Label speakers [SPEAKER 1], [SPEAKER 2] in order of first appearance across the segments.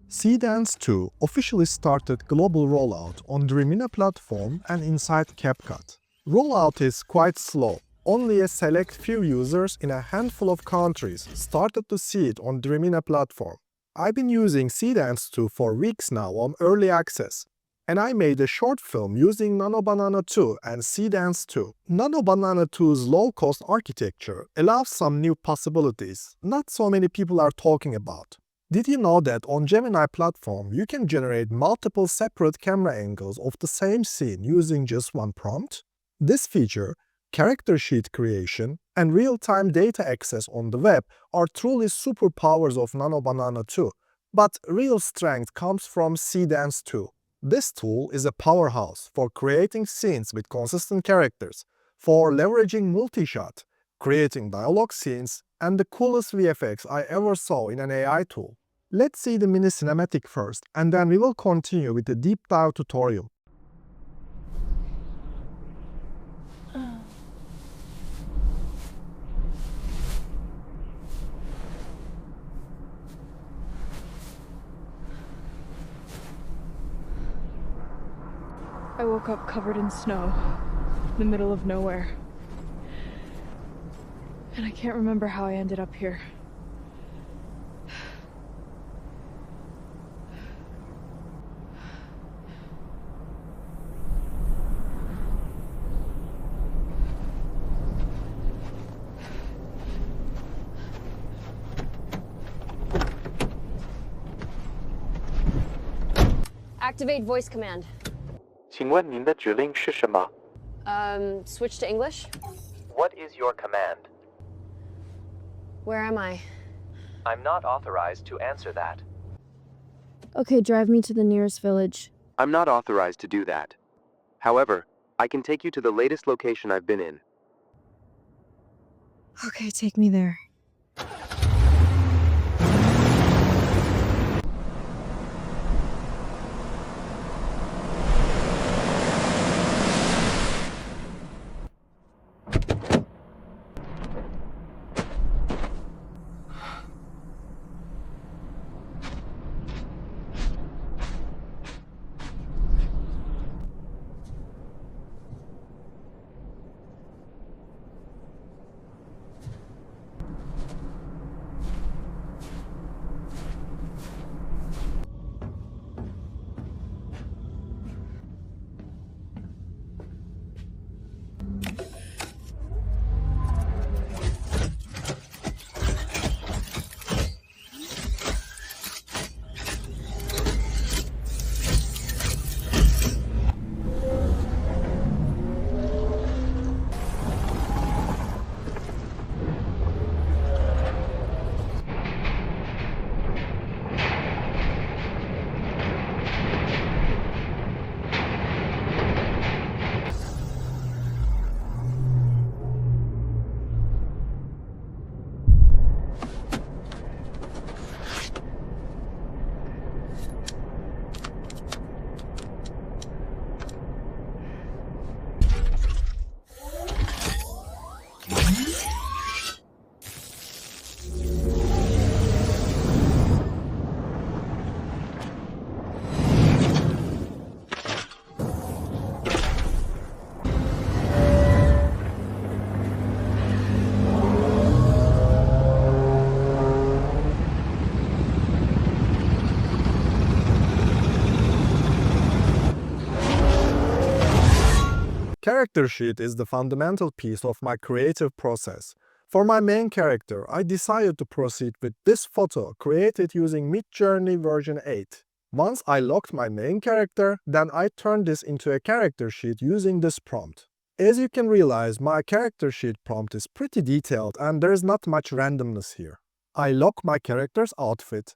[SPEAKER 1] Seedance 2 officially started global rollout on the Gemini platform and inside CapCut. Rollout is quite slow. Only a select few users in a handful of countries started to see it on the Gemini platform. I've been using Seedance 2 for weeks now on early access, and I made a short film using Nano Banana 2 and Seedance 2. Nano Banana 2's low-cost architecture allows some new possibilities not so many people are talking about. Did you know that on Gemini platform you can generate multiple separate camera angles of the same scene using just one prompt? This feature, character sheet creation, and real-time data access on the web are truly superpowers of Nano Banana 2, but real strength comes from Seedance 2. This tool is a powerhouse for creating scenes with consistent characters, for leveraging multi-shot, creating dialogue scenes, and the coolest VFX I ever saw in an AI tool. Let's see the mini cinematic first, and then we will continue with the deep dive tutorial.
[SPEAKER 2] I woke up covered in snow, in the middle of nowhere. And I can't remember how I ended up here.
[SPEAKER 3] Activate voice command.
[SPEAKER 4] 请问您的指令是什么
[SPEAKER 3] Switch to English.
[SPEAKER 4] What is your command?
[SPEAKER 3] Where am I?
[SPEAKER 4] I'm not authorized to answer that.
[SPEAKER 5] Okay, drive me to the nearest village.
[SPEAKER 4] I'm not authorized to do that. However, I can take you to the latest location I've been in.
[SPEAKER 5] Okay, take me there.
[SPEAKER 1] Character sheet is the fundamental piece of my creative process. For my main character, I decided to proceed with this photo created using Midjourney version 8. Once I locked my main character, then I turned this into a character sheet using this prompt. As you can realize, my character sheet prompt is pretty detailed and there is not much randomness here. I lock my character's outfit.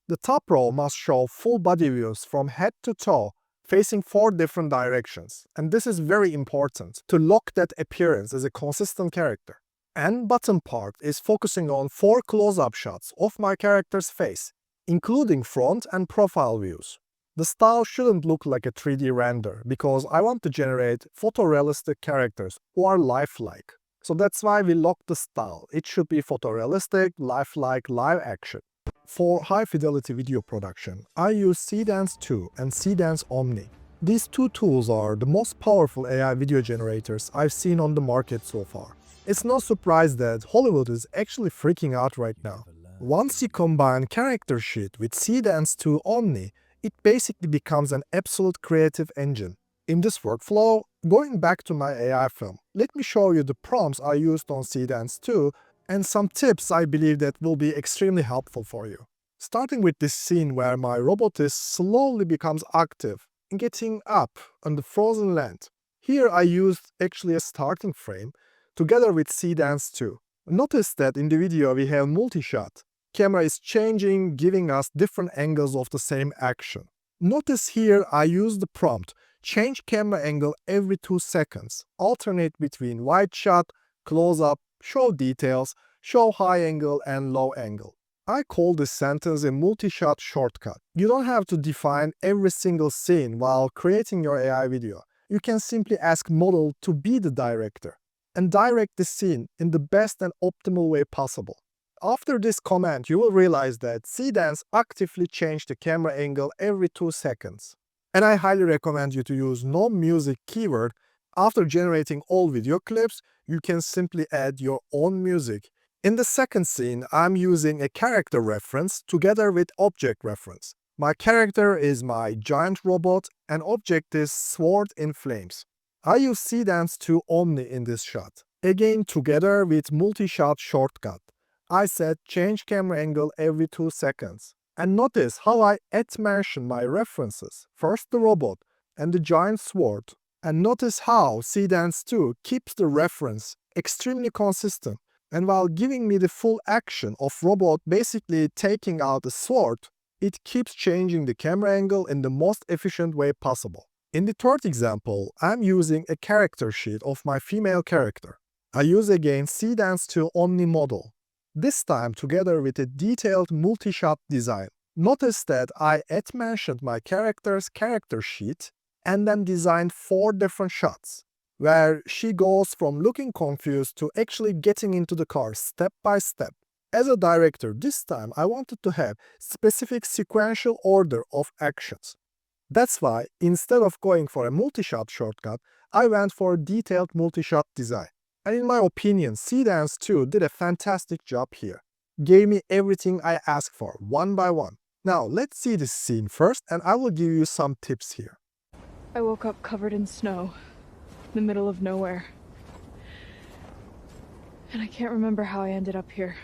[SPEAKER 1] The top row must show full body views from head to toe, facing 4 different directions, and this is very important to lock that appearance as a consistent character. And bottom part is focusing on 4 close-up shots of my character's face, including front and profile views. The style shouldn't look like a 3D render because I want to generate photorealistic characters who are lifelike. So that's why we lock the style. It should be photorealistic, lifelike, live action. For high-fidelity video production, I use Seedance 2 and Seedance Omni. These two tools are the most powerful AI video generators I've seen on the market so far. It's no surprise that Hollywood is actually freaking out right now. Once you combine Character Sheet with Seedance 2 Omni, it basically becomes an absolute creative engine. In this workflow, going back to my AI film, let me show you the prompts I used on Seedance 2 and some tips I believe that will be extremely helpful for you. Starting with this scene where my robot is slowly becomes active and getting up on the frozen land. Here I used actually a starting frame together with Seedance 2. Notice that in the video we have multi-shot. Camera is changing, giving us different angles of the same action. Notice here I use the prompt, change camera angle every 2 seconds, alternate between wide shot, close up, show details, show high angle and low angle. I call this sentence a multi-shot shortcut. You don't have to define every single scene while creating your AI video. You can simply ask model to be the director and direct the scene in the best and optimal way possible. After this command, you will realize that Seedance actively changed the camera angle every 2 seconds. And I highly recommend you to use no music keyword. After generating all video clips, you can simply add your own music. In the second scene, I'm using a character reference together with object reference. My character is my giant robot and object is sword in flames. I use Seedance 2 Omni in this shot. Again together with multi-shot shortcut. I said change camera angle every 2 seconds. And notice how I mention my references. First the robot and the giant sword. And notice how Seedance 2 keeps the reference extremely consistent. And while giving me the full action of robot basically taking out the sword, it keeps changing the camera angle in the most efficient way possible. In the third example, I'm using a character sheet of my female character. I use again Seedance 2 Omni model. This time together with a detailed multi-shot design. Notice that I mentioned my character's character sheet and then designed 4 different shots, where she goes from looking confused to actually getting into the car step by step. As a director, this time I wanted to have specific sequential order of actions. That's why, instead of going for a multi-shot shortcut, I went for a detailed multi-shot design. And in my opinion, Seedance 2 did a fantastic job here. Gave me everything I asked for, one by one. Now, let's see this scene first, and I will give you some tips here.
[SPEAKER 2] I woke up covered in snow, in the middle of nowhere. And I can't remember how I ended up here.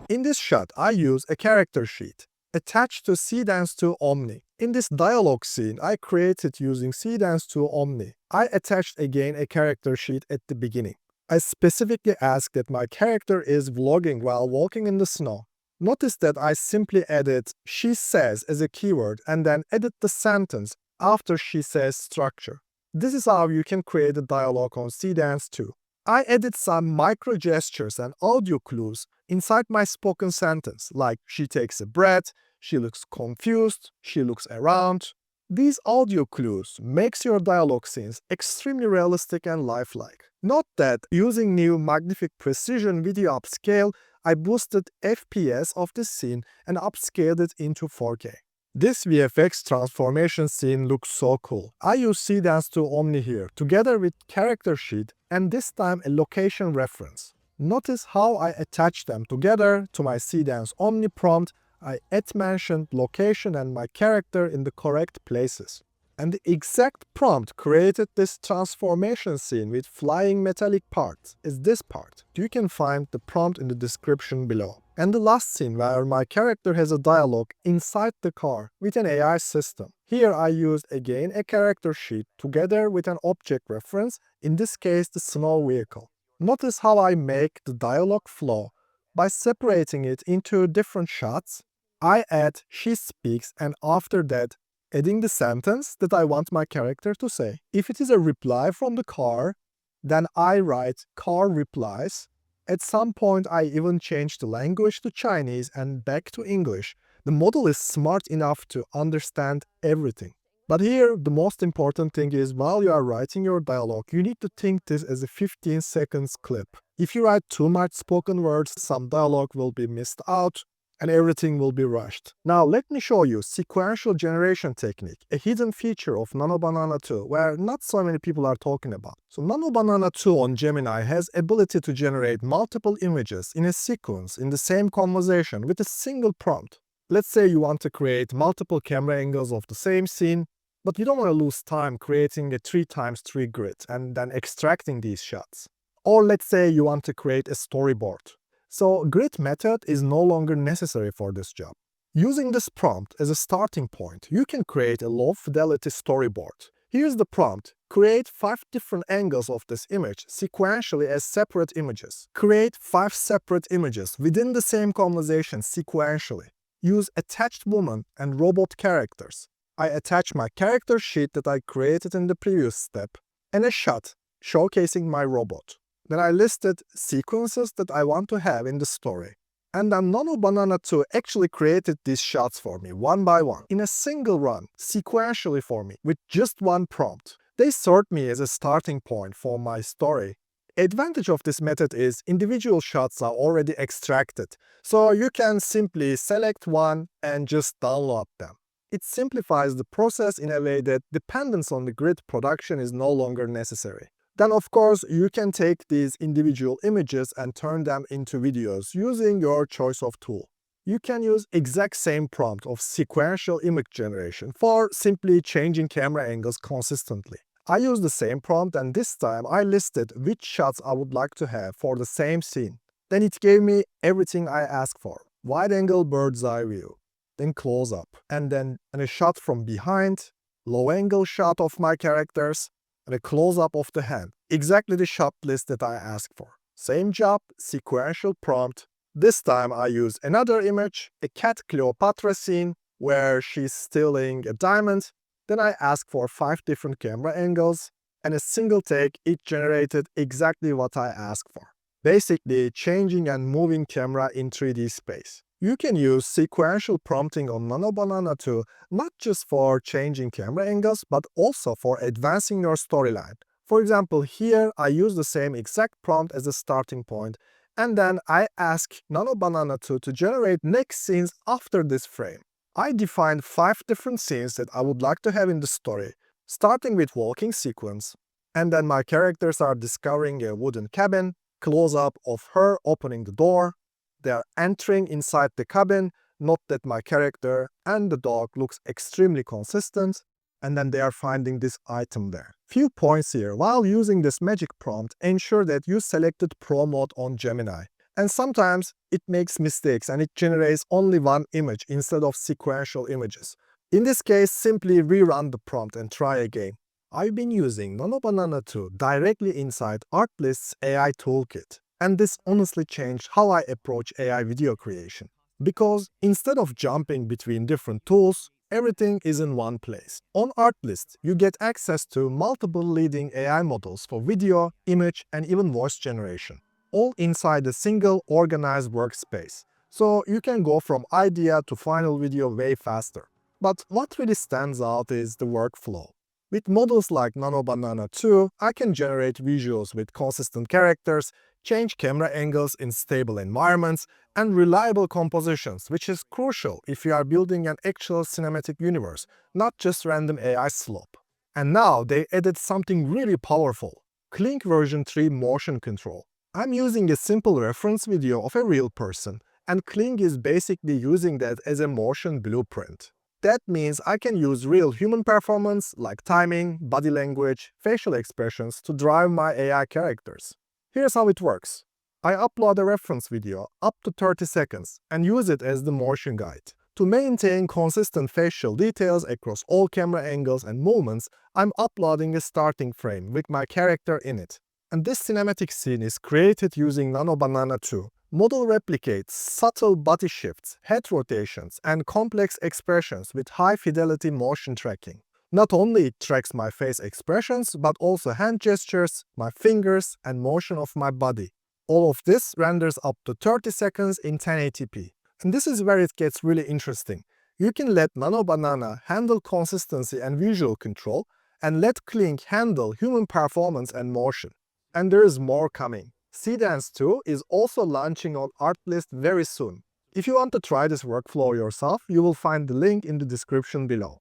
[SPEAKER 1] In this shot, I use a character sheet attached to Seedance 2 Omni. In this dialogue scene I created using Seedance 2 Omni, I attached again a character sheet at the beginning. I specifically asked that my character is vlogging while walking in the snow. Notice that I simply added "she says" as a keyword and then edit the sentence after "she says" structure. This is how you can create a dialogue on Seedance 2. I added some micro gestures and audio clues inside my spoken sentence, like she takes a breath, she looks confused, she looks around. These audio clues makes your dialogue scenes extremely realistic and lifelike. Note that using new magnific precision video upscale, I boosted FPS of this scene and upscaled it into 4K. This VFX transformation scene looks so cool. I use Seedance 2 Omni here, together with character sheet and this time a location reference. Notice how I attach them together to my Seedance Omni prompt. I mentioned location and my character in the correct places. And the exact prompt created this transformation scene with flying metallic parts is this part. You can find the prompt in the description below. And the last scene where my character has a dialogue inside the car with an AI system. Here I used again a character sheet together with an object reference, in this case the snow vehicle. Notice how I make the dialogue flow by separating it into different shots. I add "she speaks" and after that adding the sentence that I want my character to say. If it is a reply from the car, then I write "car replies." At some point I even change the language to Chinese and back to English. The model is smart enough to understand everything. But here, the most important thing is while you are writing your dialogue, you need to think this as a 15 seconds clip. If you write too much spoken words, some dialogue will be missed out and everything will be rushed. Now let me show you sequential generation technique, a hidden feature of Nano Banana 2 where not so many people are talking about. So Nano Banana 2 on Gemini has ability to generate multiple images in a sequence in the same conversation with a single prompt. Let's say you want to create multiple camera angles of the same scene, but you don't want to lose time creating a 3x3 grid and then extracting these shots. Or let's say you want to create a storyboard. So grid method is no longer necessary for this job. Using this prompt as a starting point, you can create a low-fidelity storyboard. Here's the prompt. Create 5 different angles of this image sequentially as separate images. Create 5 separate images within the same conversation sequentially. Use attached woman and robot characters. I attach my character sheet that I created in the previous step and a shot showcasing my robot. Then I listed sequences that I want to have in the story. And then Nano Banana 2 actually created these shots for me one by one in a single run, sequentially for me, with just one prompt. They served me as a starting point for my story. Advantage of this method is individual shots are already extracted, so you can simply select one and just download them. It simplifies the process in a way that dependence on the grid production is no longer necessary. Then of course you can take these individual images and turn them into videos using your choice of tool. You can use exact same prompt of sequential image generation for simply changing camera angles consistently. I used the same prompt and this time I listed which shots I would like to have for the same scene. Then it gave me everything I asked for. Wide angle bird's eye view, then close up, and then a shot from behind, low angle shot of my characters, and a close-up of the hand. Exactly the shot list that I asked for. Same job, sequential prompt. This time I use another image, a cat Cleopatra scene where she's stealing a diamond. Then I asked for 5 different camera angles and a single take. It generated exactly what I asked for. Basically changing and moving camera in 3D space. You can use sequential prompting on Nano Banana 2 not just for changing camera angles, but also for advancing your storyline. For example, here I use the same exact prompt as a starting point, and then I ask Nano Banana 2 to generate next scenes after this frame. I defined 5 different scenes that I would like to have in the story, starting with walking sequence, and then my characters are discovering a wooden cabin, close-up of her opening the door. They are entering inside the cabin, note that my character and the dog looks extremely consistent, and then they are finding this item there. Few points here. While using this magic prompt, ensure that you selected Pro mode on Gemini. And sometimes it makes mistakes and it generates only one image instead of sequential images. In this case, simply rerun the prompt and try again. I've been using Nano Banana 2 directly inside Artlist's AI Toolkit. And this honestly changed how I approach AI video creation. Because instead of jumping between different tools, everything is in one place. On Artlist, you get access to multiple leading AI models for video, image, and even voice generation, all inside a single organized workspace. So you can go from idea to final video way faster. But what really stands out is the workflow. With models like Nano Banana 2, I can generate visuals with consistent characters, change camera angles in stable environments, and reliable compositions, which is crucial if you are building an actual cinematic universe, not just random AI slop. And now they added something really powerful, Kling version 3 motion control. I'm using a simple reference video of a real person, and Kling is basically using that as a motion blueprint. That means I can use real human performance like timing, body language, facial expressions to drive my AI characters. Here's how it works. I upload a reference video up to 30 seconds and use it as the motion guide. To maintain consistent facial details across all camera angles and movements, I'm uploading a starting frame with my character in it. And this cinematic scene is created using Nano Banana 2. Model replicates subtle body shifts, head rotations, and complex expressions with high-fidelity motion tracking. Not only it tracks my face expressions, but also hand gestures, my fingers, and motion of my body. All of this renders up to 30 seconds in 1080p. And this is where it gets really interesting. You can let Nano Banana handle consistency and visual control, and let Kling handle human performance and motion. And there is more coming. Seedance 2 is also launching on Artlist very soon. If you want to try this workflow yourself, you will find the link in the description below.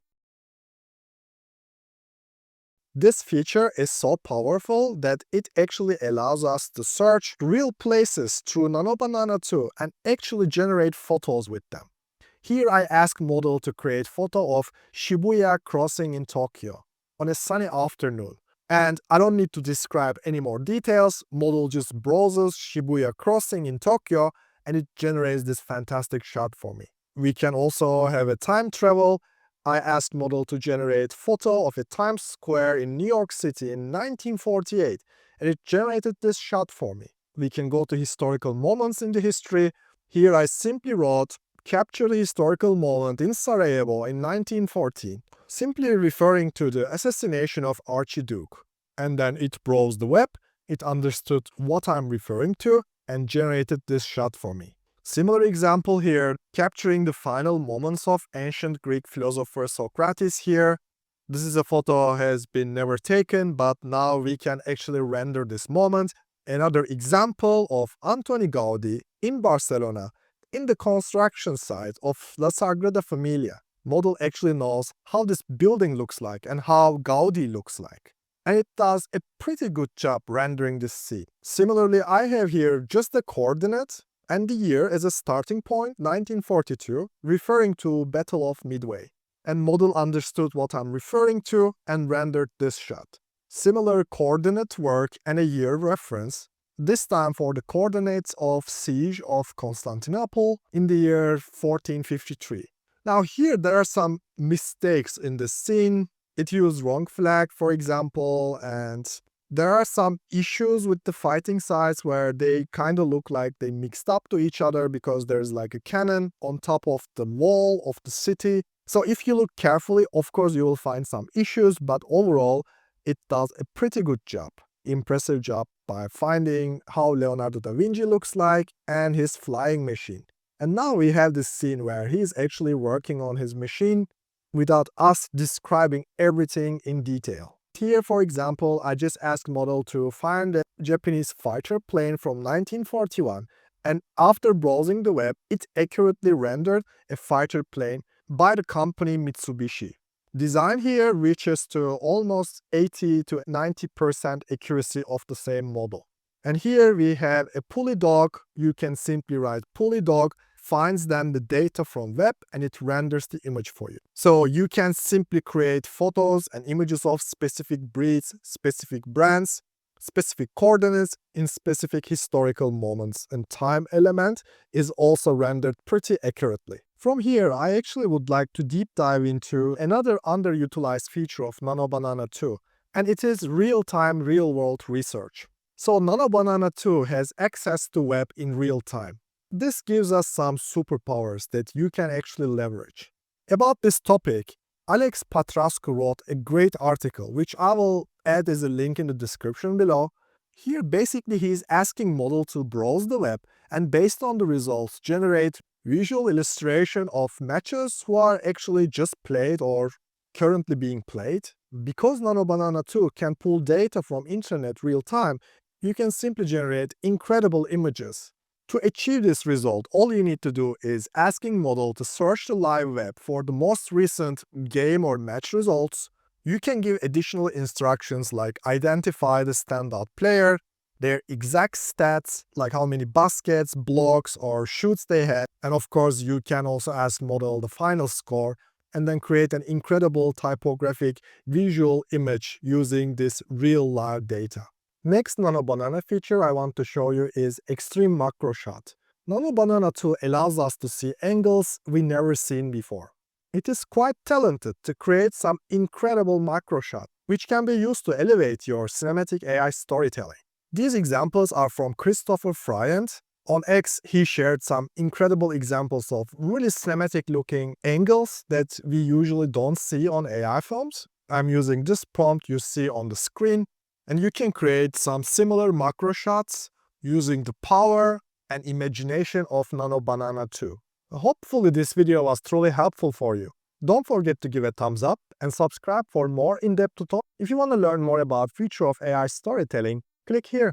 [SPEAKER 1] This feature is so powerful that it actually allows us to search real places through Nano Banana 2 and actually generate photos with them. Here I ask model to create photo of Shibuya crossing in Tokyo on a sunny afternoon. And I don't need to describe any more details. Model just browses Shibuya crossing in Tokyo and it generates this fantastic shot for me. We can also have a time travel. I asked model to generate photo of a Times Square in New York City in 1948 and it generated this shot for me. We can go to historical moments in the history. Here I simply wrote, capture the historical moment in Sarajevo in 1914, simply referring to the assassination of Archduke. And then it browsed the web, it understood what I'm referring to, and generated this shot for me. Similar example here, capturing the final moments of ancient Greek philosopher Socrates here. This is a photo has been never taken, but now we can actually render this moment. Another example of Antoni Gaudi in Barcelona, in the construction site of La Sagrada Familia. Model actually knows how this building looks like and how Gaudi looks like. And it does a pretty good job rendering this scene. Similarly, I have here just the coordinate and the year as a starting point, 1942, referring to Battle of Midway. And model understood what I'm referring to and rendered this shot. Similar coordinate work and a year reference, this time for the coordinates of siege of Constantinople in the year 1453. Now here there are some mistakes in the scene. It used wrong flag, for example, and there are some issues with the fighting sites where they kind of look like they mixed up to each other because there's like a cannon on top of the wall of the city. So if you look carefully, of course you will find some issues, but overall it does a pretty good job. Impressive job by finding how Leonardo da Vinci looks like and his flying machine. And now we have this scene where he's actually working on his machine without us describing everything in detail. Here, for example, I just asked model to find a Japanese fighter plane from 1941, and after browsing the web, it accurately rendered a fighter plane by the company Mitsubishi. Design here reaches to almost 80 to 90% accuracy of the same model. And here we have a pulley dog. You can simply write pulley dog, finds then the data from web and it renders the image for you. So you can simply create photos and images of specific breeds, specific brands, specific coordinates in specific historical moments, and time element is also rendered pretty accurately. From here, I actually would like to deep dive into another underutilized feature of Nano Banana 2, and it is real-time, real-world research. So Nano Banana 2 has access to web in real time. This gives us some superpowers that you can actually leverage. About this topic, Alex Patrascu wrote a great article, which I will add as a link in the description below. Here, basically, he's asking model to browse the web and based on the results, generate visual illustration of matches who are actually just played or currently being played. Because Nano Banana 2 can pull data from internet real time, you can simply generate incredible images. To achieve this result, all you need to do is asking model to search the live web for the most recent game or match results. You can give additional instructions like identify the standout player, their exact stats, like how many baskets, blocks, or shoots they had. And of course, you can also ask model the final score and then create an incredible typographic visual image using this real live data. Next Nano Banana feature I want to show you is Extreme Macro Shot. Nano Banana 2 allows us to see angles we never seen before. It is quite talented to create some incredible macro shot, which can be used to elevate your cinematic AI storytelling. These examples are from Christopher Fryant. On X, he shared some incredible examples of really cinematic looking angles that we usually don't see on AI films. I'm using this prompt you see on the screen. And you can create some similar macro shots using the power and imagination of Nano Banana 2. Hopefully this video was truly helpful for you. Don't forget to give a thumbs up and subscribe for more in-depth tutorials. If you want to learn more about future of AI storytelling, click here.